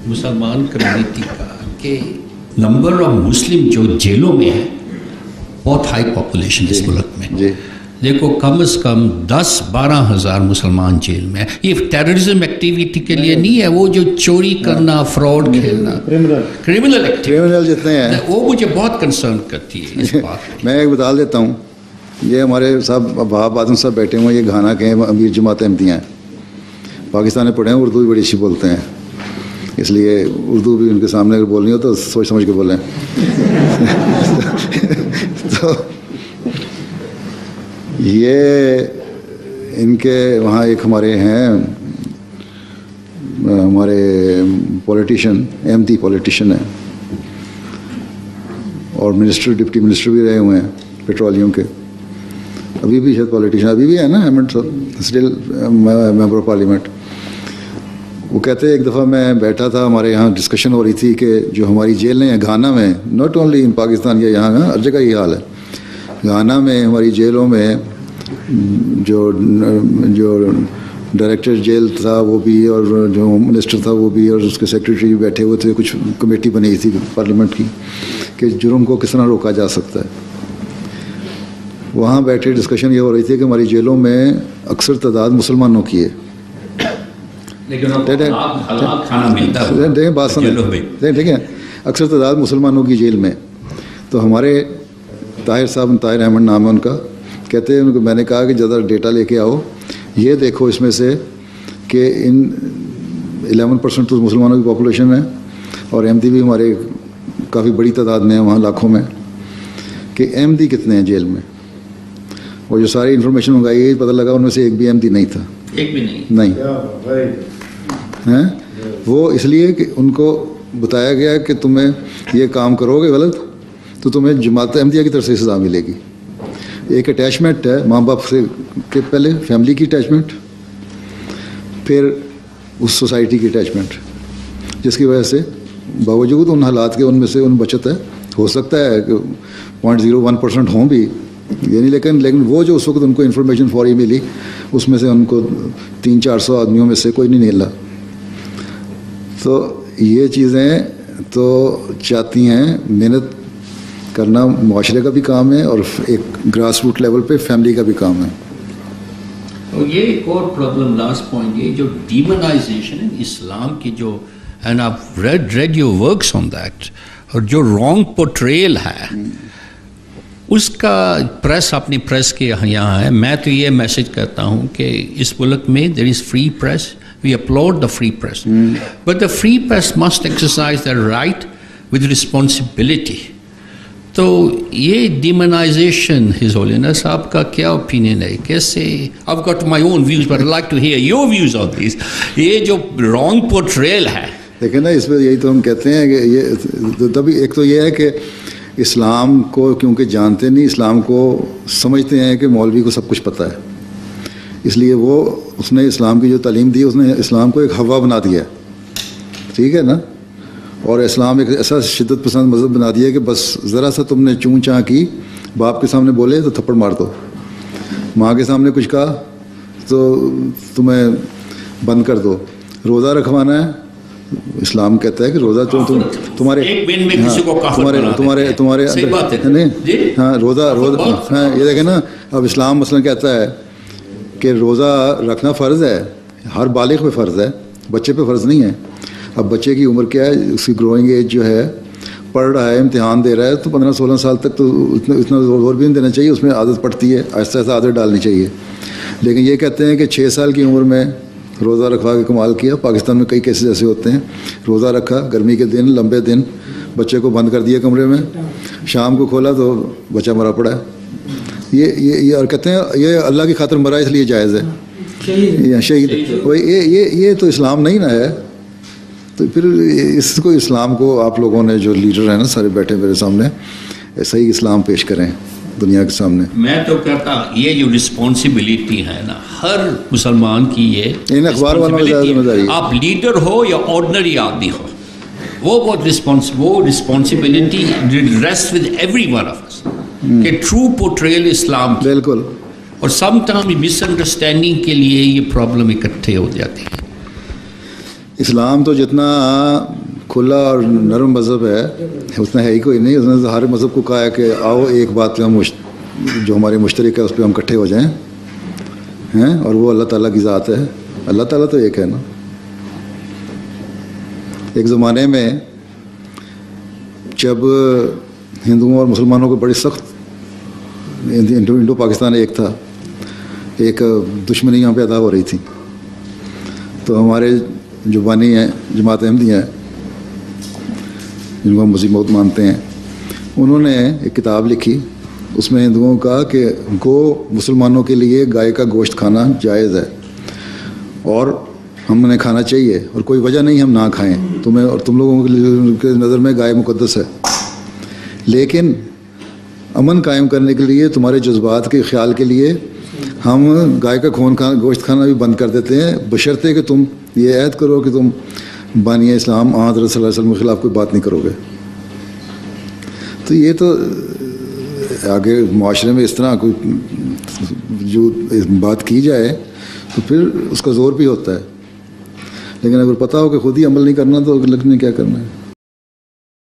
مسلمان کمیونٹی کا کہ نمبر آف مسلم جو جیلوں میں ہے بہت ہائی پاپولیشن اس ملک میں. دیکھو کم از کم 10-12 ہزار مسلمان جیل میں. یہ ٹیررزم ایکٹیویٹی کے لیے نہیں ہے, وہ جو چوری کرنا, فراڈ کھیلنا, کرمنل ایکٹیویٹی جتنے ہیں وہ مجھے بہت کنسرن کرتی ہے اس بات. میں ایک بتا دیتا ہوں, یہ ہمارے صاحب بہاب آدم صاحب بیٹھے ہوئے ہیں, یہ گھانا کے امیر جماعت احمدیہ ہیں, پاکستان میں پڑھے ہیں, اردو بھی بڑی اچھی بولتے ہیں, اس لیے اردو بھی ان کے سامنے اگر بولنی ہو تو سوچ سمجھ کے بولیں. تو یہ ان کے وہاں ایک ہمارے ہیں ہمارے پولیٹیشین, احمدی پولیٹیشین ہیں اور منسٹر ڈپٹی منسٹر بھی رہے ہوئے ہیں پیٹرولیم کے, ابھی بھی شاید پولیٹیشین ابھی بھی ہے نا, Ahmad still member of Parliament. وہ کہتے ہیں ایک دفعہ میں بیٹھا تھا, ہمارے یہاں ڈسکشن ہو رہی تھی کہ جو ہماری جیلیں ہیں گھانا میں, ناٹ اونلی ان پاکستان یا یہاں ہر جگہ یہ حال ہے, گھانا میں ہماری جیلوں میں جو ڈائریکٹر جیل تھا وہ بھی اور جو منسٹر تھا وہ بھی اور اس کے سیکریٹری بھی بیٹھے ہوئے تھے, کچھ کمیٹی بنی تھی پارلیمنٹ کی کہ جرم کو کس طرح روکا جا سکتا ہے. وہاں بیٹھے ڈسکشن یہ ہو رہی تھی کہ ہماری جیلوں میں اکثر تعداد مسلمانوں کی ہے. بات سنیں ٹھیک ہے, اکثر تعداد مسلمانوں کی جیل میں. تو ہمارے طاہر صاحب, طاہر احمد نام ہے ان کا, کہتے ہیں ان کو میں نے کہا کہ زیادہ ڈیٹا لے کے آؤ, یہ دیکھو اس میں سے کہ ان 11% تو مسلمانوں کی پاپولیشن ہے اور احمدی بھی ہمارے کافی بڑی تعداد میں ہیں وہاں لاکھوں میں, کہ احمدی کتنے ہیں جیل میں. اور جو ساری انفارمیشن منگائی گئی پتہ لگا ان میں سے ایک بھی احمدی نہیں تھا, ایک بھی نہیں ہیں. وہ اس لیے کہ ان کو بتایا گیا کہ تمہیں یہ کام کرو گے غلط تو تمہیں جماعت احمدیہ کی طرف سے سزا ملے گی. ایک اٹیچمنٹ ہے ماں باپ سے کے پہلے, فیملی کی اٹیچمنٹ, پھر اس سوسائٹی کی اٹیچمنٹ, جس کی وجہ سے باوجود ان حالات کے ان میں سے ان بچت ہے. ہو سکتا ہے کہ 0.01% ہوں بھی یہ نہیں, لیکن وہ جو اس وقت ان کو انفارمیشن فوری ملی اس میں سے ان کو 300-400 آدمیوں میں سے کوئی نہیں نکلا. تو یہ چیزیں تو چاہتی ہیں محنت کرنا, معاشرے کا بھی کام ہے اور ایک گراس روٹ لیول پہ فیملی کا بھی کام ہے. اور یہ ایک اور پرابلم, لاسٹ پوائنٹ, یہ جو ڈیمونائزیشن ہے اسلام کی جو, and I read your works on that, اور جو رانگ پورٹریل ہے اس کا پریس اپنی پریس کے یہاں ہے. میں تو یہ میسج کرتا ہوں کہ اس ملک میں there is free press, we uphold the free press, but the free press must exercise the right with responsibility. تو یہ ڈیمونائزیشن ہز ہولینس آپ کا کیا اوپینین ہے, کیسے؟ I've got my own views but I'd like to hear your views on this. یہ جو wrong portrayal ہے, دیکھیں نا اس میں یہی تو ہم کہتے ہیں کہ یہ تبھی ایک تو یہ ہے کہ اسلام کو کیونکہ جانتے نہیں, اسلام کو سمجھتے ہیں کہ مولوی کو سب کچھ پتہ ہے, اس لیے وہ اس نے اسلام کی جو تعلیم دی اس نے اسلام کو ایک ہوا بنا دیا, ٹھیک ہے نا. اور اسلام ایک ایسا شدت پسند مذہب بنا دیا کہ بس ذرا سا تم نے چون چاں کی, باپ کے سامنے بولے تو تھپڑ مار دو, ماں کے سامنے کچھ کہا تو تمہیں بند کر دو. روزہ رکھوانا ہے, اسلام کہتا ہے کہ روزہ تمہارے ہاں روزہ ہاں یہ دیکھیں نا. اب اسلام مثلاً کہتا ہے کہ روزہ رکھنا فرض ہے, ہر بالغ پہ فرض ہے, بچے پہ فرض نہیں ہے. اب بچے کی عمر کیا ہے, اس کی گروئنگ ایج جو ہے, پڑھ رہا ہے, امتحان دے رہا ہے, تو 15-16 سال تک تو اتنا زور بھی نہیں دینا چاہیے, اس میں عادت پڑتی ہے, آہستہ آہستہ عادت ڈالنی چاہیے. لیکن یہ کہتے ہیں کہ 6 سال کی عمر میں روزہ رکھوا کے کمال کیا. پاکستان میں کئی کیسز ایسے ہوتے ہیں, روزہ رکھا, گرمی کے دن, لمبے دن, بچے کو بند کر دیا کمرے میں, شام کو کھولا تو بچہ مرا پڑا ہے. یہ اور کہتے ہیں یہ اللہ کی خاطر مرا اس لیے جائز ہے, شہید. یہ تو اسلام نہیں نا ہے. تو پھر اس کو اسلام کو آپ لوگوں نے جو لیڈر ہیں نا سارے بیٹھے میرے سامنے, صحیح اسلام پیش کریں دنیا کے سامنے. میں تو کہتا یہ جو رسپانسبلٹی ہے نا ہر مسلمان کی, یہ ان اخبار والوں کی ذمہ داری, آپ لیڈر ہو یا آرڈنری آدمی ہو, وہ بہت responsibility rest with every one of us کہ ٹرو پورٹریل اسلام. بالکل. اور سم ٹائم مس انڈرسٹینڈنگ کے لیے یہ پرابلم اکٹھے ہو جاتی ہے. اسلام تو جتنا کھلا اور نرم مذہب ہے اتنا ہے ہی کوئی نہیں. اس نے ہر مذہب کو کہا ہے کہ آؤ ایک بات پہ ہم جو ہماری مشترک ہے اس پہ ہم اکٹھے ہو جائیں ہیں, اور وہ اللہ تعالیٰ کی ذات ہے. اللہ تعالیٰ تو ایک ہے نا. ایک زمانے میں جب ہندوؤں اور مسلمانوں کو بڑی سخت, انڈو پاکستان ایک تھا, ایک دشمنی یہاں پیدا ہو رہی تھی, تو ہمارے جو بانی ہیں جماعت احمدیہ ہیں جن کو ہم مسیح موت مانتے ہیں, انہوں نے ایک کتاب لکھی. اس میں ہندوؤں کا کہ گو مسلمانوں کے لیے گائے کا گوشت کھانا جائز ہے اور ہم نے کھانا چاہیے, اور کوئی وجہ نہیں ہم نہ کھائیں. تمہیں اور تم لوگوں کے نظر میں گائے مقدس ہے, لیکن امن قائم کرنے کے لیے, تمہارے جذبات کے خیال کے لیے ہم گائے کا گوشت کھانا بھی بند کر دیتے ہیں, بشرطے کہ تم یہ عہد کرو کہ تم بانی اسلام حضرت صلی اللہ علیہ وسلم کے خلاف کوئی بات نہیں کرو گے. تو یہ تو آگے معاشرے میں اس طرح کوئی جو بات کی جائے تو پھر اس کا زور بھی ہوتا ہے, لیکن اگر پتہ ہو کہ خود ہی عمل نہیں کرنا تو لگنے کیا کرنا ہے.